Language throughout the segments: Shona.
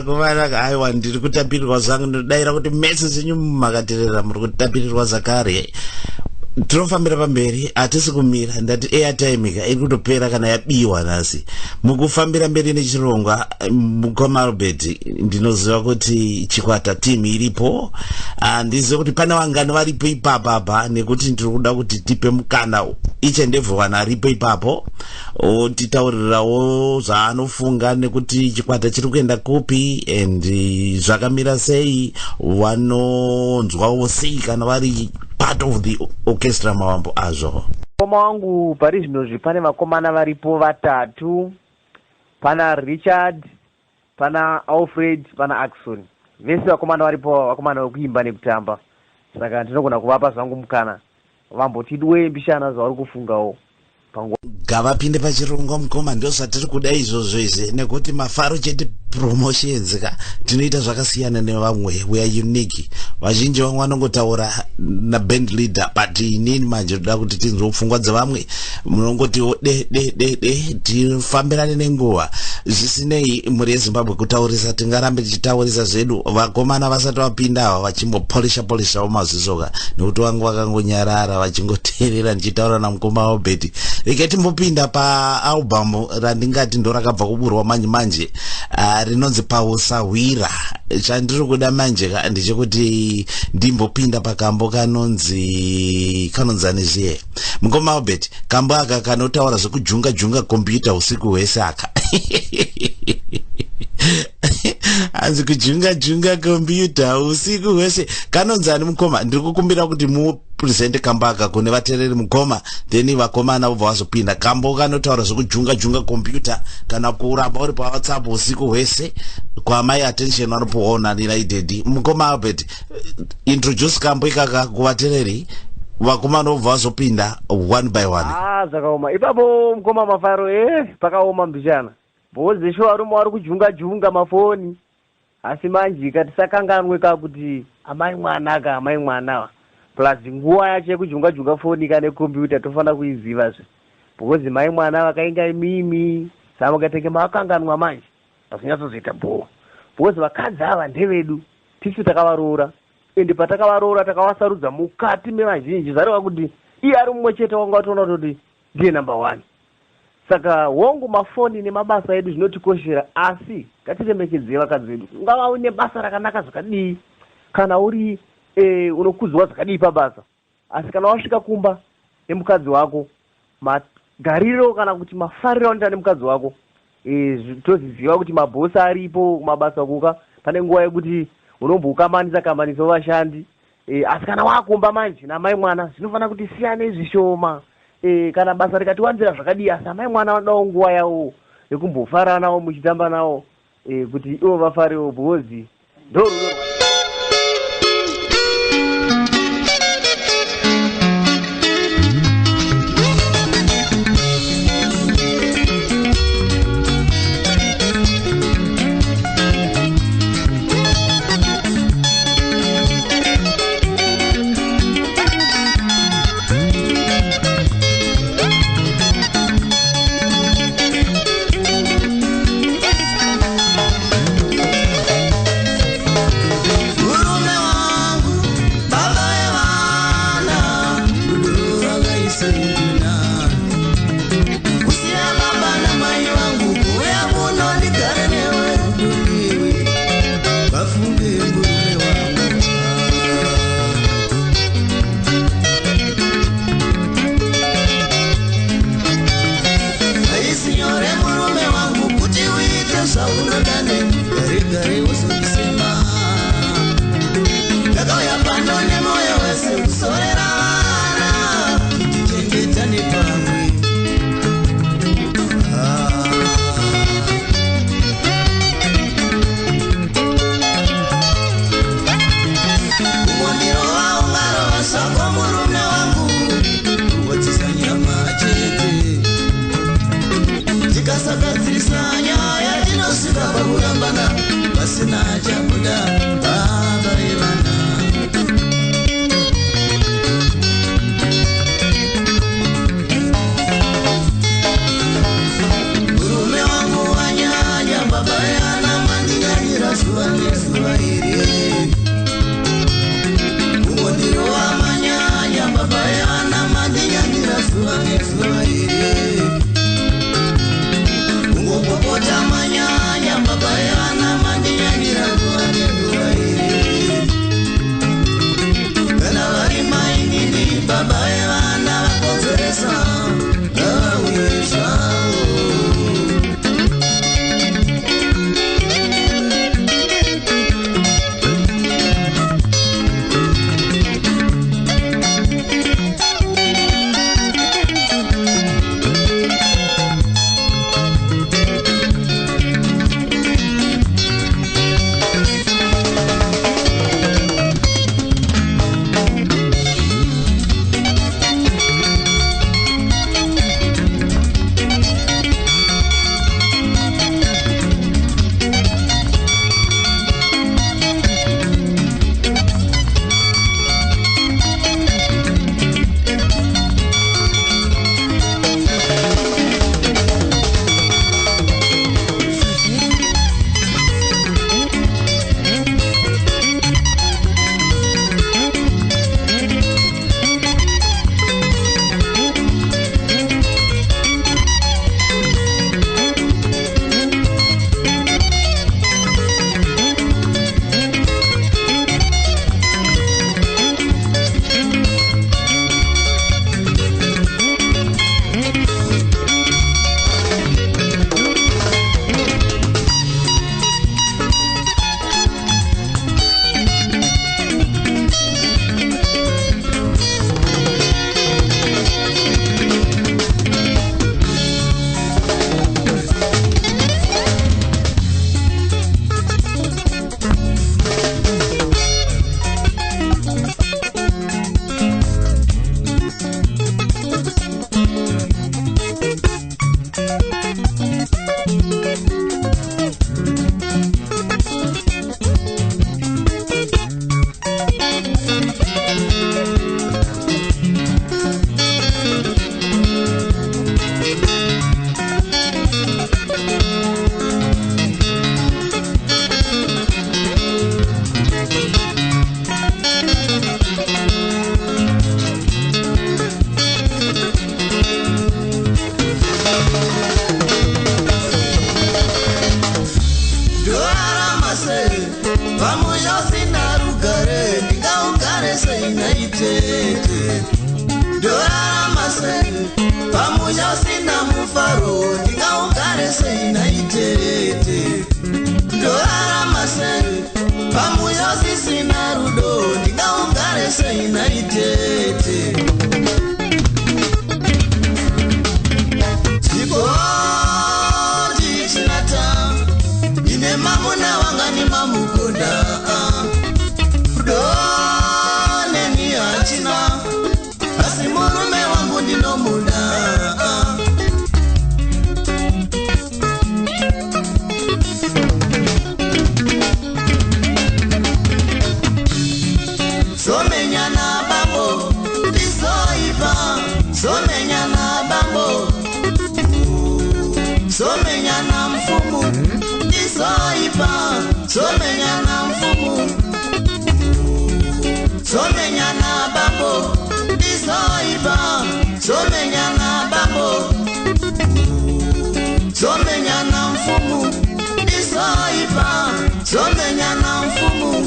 Kuvaraka aiwa ndiri kutapirirwa zvangu ndodaira kuti mese zenyu makaterera muri kutapirirwa zakare. Tinofambira pamberi hatisi kumira ndati airtime iri kutopera kana yabiwa nhasi. Mukufambira mberi nechirongwa mukoma Albert ndinoziva kuti Chikwata team iripo. Ndiziva kuti pane vangano varipo ipapa nekuti ndiri kuda kuti tipe mukana each and everyone aripo ipapo otitaurirawo zvaanofunga nekuti Chikwata chiri kuenda kupi and zvakamira sei, vanonzwawo sei kana vari part of the orchestra mawambo azvo. Mukoma wangu pari zvinozvi pane vakomana varipo vatatu, pana Richard, pana Alfred, pana Axon. Vese vakomana varipo vakomana vekuimba nekutamba. Saka ndinogona kuvapa zvangu mukana vambotidwe mbishana zvavari kufungawo. Gavapinde pachirongwa mukoma, ndio zvatiri kuda izvozvo izvi nekuti mafaro chete promotions ka tinoita zvakasiyana nevamwe, we are unique. Vazhinji vamwe vanongotaura na band leader, but inini manje ndoda kuti tinzwe pfungwa dzavamwe. Munongoti de tifambirane nenguva. Zvisinei muri yeZimbabwe kutaurisa, tingarambe tichitaurisa zvedu. Vakomana vasati vapinda ava vachimbopolisha mazisoka nekuti vangu vakangonyarara vachingoteerera ndichitaura namukoma waBetty. Regai timbopinda paalbum randingati ndo rakabva kuburwa manje rinonzi Pausawira. Chandiri kuda manje ndechekuti ndimbopinda pakambo kanonzani zviye. Mukoma waBetty, kambo aka kanotaura zvekujunga kompyuta usiku hwese aka. Anzi kujunga kompyuta usiku hwese kanonzani mukoma? Ndiri kukumbira kuti mupresente kambo aka kune vateereri mukoma, then vakomana vobva vazopinda. Kambo kanotaura zvekujunga kompyuta kana kuramba uri paWhatsApp usiku hwese, kwamai attention vanopoona United. Mukoma waBetty, introduce kambo ikaka kuvateereri, vakomana vobva vazopinda one by one. Zvakaoma ipapo mukoma mafaro pakaoma mbichana. Bhozi sho varume vari kujunga mafoni, asi manje katisakanganwe kuti amai mwana plus nguva yacho yekujunga foni kana kompyuta tofana kuiziva zve, because mai mwana vakainga mimi saka katenge makanganwa manje azvinyatsozoita because vakadzi ava ndevedu, tisu takavaroora, ende patakavaroora takavasarudza mukati mevazhinji zareva kuti iye ari mumwe chete wanga watoona kuti ndiye number 1. Saka wongo mafoni nemabasa edu zvinotikoshera, asi ngatiremekedzei vakadzi vedu. Ungava une basa rakanaka zvakadii, kana uri unokudzwa zvakadii pabasa, asi kana wasvika kumba nemukadzi wako, magariro kana kuti mafariro anoita nemukadzi wako, toziziva kuti mabhosi aripo kumabasa kuka, pane nguva yekuti unombokamanisa vashandi, asi kana wakumba manje namai mwana zvinofana kuti siyane zvishoma. Kana basa rikatiwanzira zvakadii, asi amai mwana vanodawo nguva yavo yekumbofara navo muchitamba navo, kuti ivo vafarewo, bhozi ndorudo. mufaro ndingaugare sei naitete ndorarama sei pamoyo zisina rudo ndingaugare sei naitete chikondi chinata ine mamuna wanga ni mamukonda rudo neni hachina asi murume wangu ndinomuda somenyana bambo ndizoipa somenyana bambo somenyana mfumu ndizoipa somenyana mfumu somenyana bambo ndizoipa somenyana bambo somenyana mfumu ndizoipa somenyana mfumu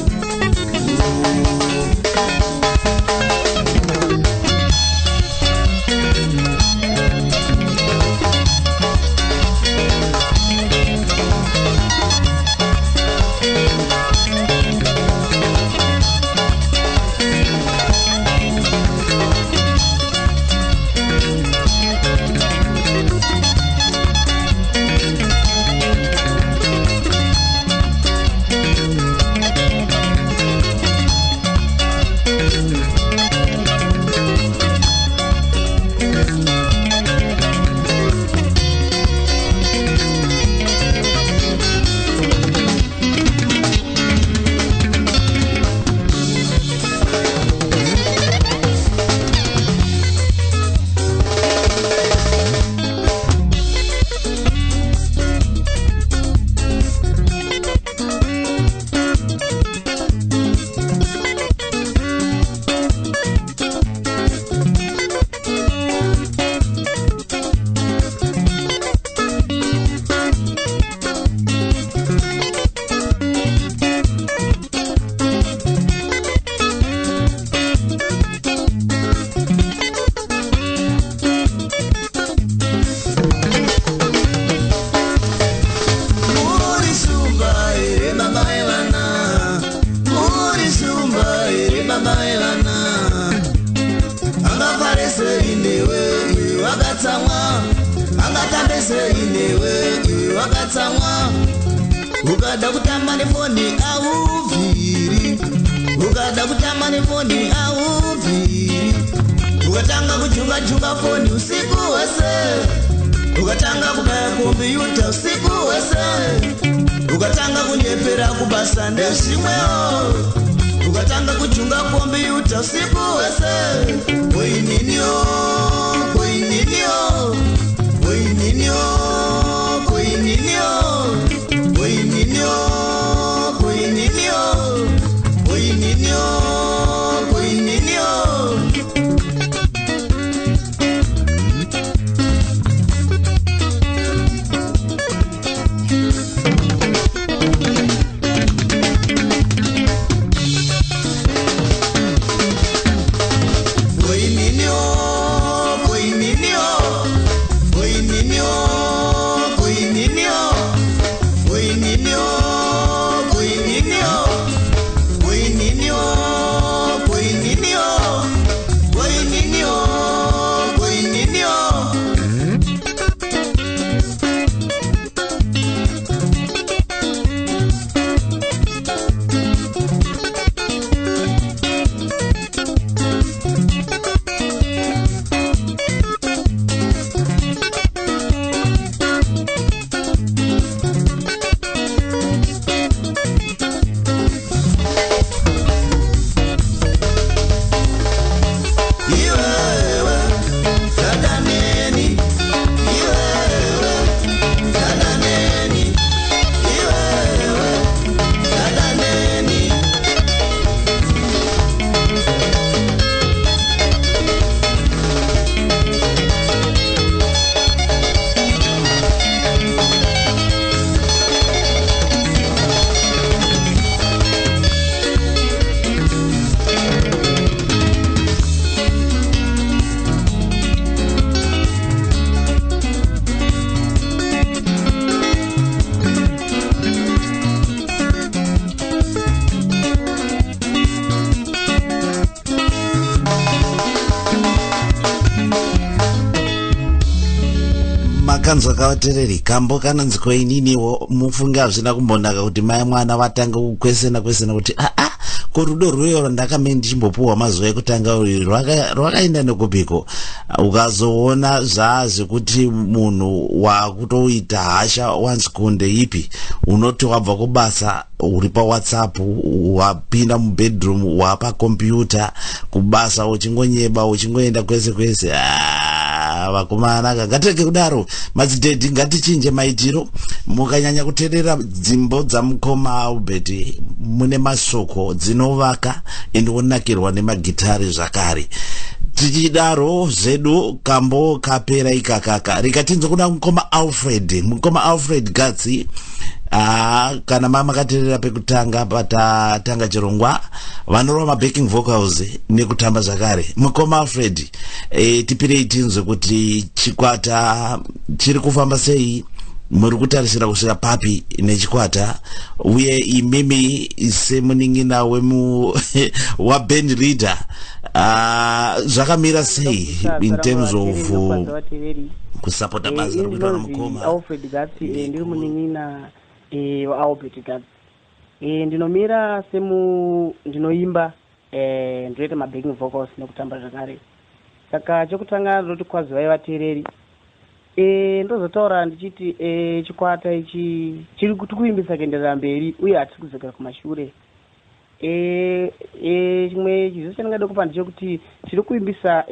ukada kutamani foni auviri ukada kutamani foni auviri ukatanga kuchunga foni usiku wese ukatanga kubaya kompyuta usiku wese ukatanga kunyepera kubasa ndeshimweo ukatanga kuchunga kompyuta usiku wese koininio koininio koininio koininio koininio koininio koininio koininio koininio koininio makanzwa kavatereri kambo kananzi koininiwo mufunge hazvina kumbonaka kuti mai mwana vatanga kukwesena kuti korudo rwuyo ndakame ndichimbopuhwa mazuva ekutanga rwakaenda nekupiko. Ukazoona zvazvekuti munhu wakutoita hasha wanzi kunde ipi unoti wabva kubasa uri paWhatsApp wapinda mubedroom wapakombiyuta kubasa uchingonyeba uchingoenda kwese kwese. Vakomana ngatirege kudaro madzidhedhi ngatichinje maitiro. Mukanyanya kuteerera dzimbo dzamukoma Albert mune masoko dzinovaka indonakirwa nemagitari zvakare. Tichidaro zvedu kambo kapera ikakaka rikatinzo kuda mukoma Alfred Gatsi. Kana mama kateerera pekutanga patatanga chirongwa vanorwa mabacking vocals nekutamba zvakare. Mukoma Alfred tipirei tinzwe kuti chikwata chiri kufamba sei, muri kutarisira kusvika papi nechikwata, uye imimi semuning'ina waband leader zvakamira sei in terms of kusapota basa rikuitwa namukoma Alfred Gatsi. Ndiri muning'ina waAlbert Gatsi. Ndinomira ndinoimba ndoita mabacking vocals nekutamba zvakare. Saka chokutanga ndoti kwazivai vateereri ndozotaura ndichiti chikwata ichi chiri kuimbisa kuenderera mberi uye hatisi kudzokera kumashure. Chimwe chiziso chandingada kupa ndechekuti tiri kuimbisa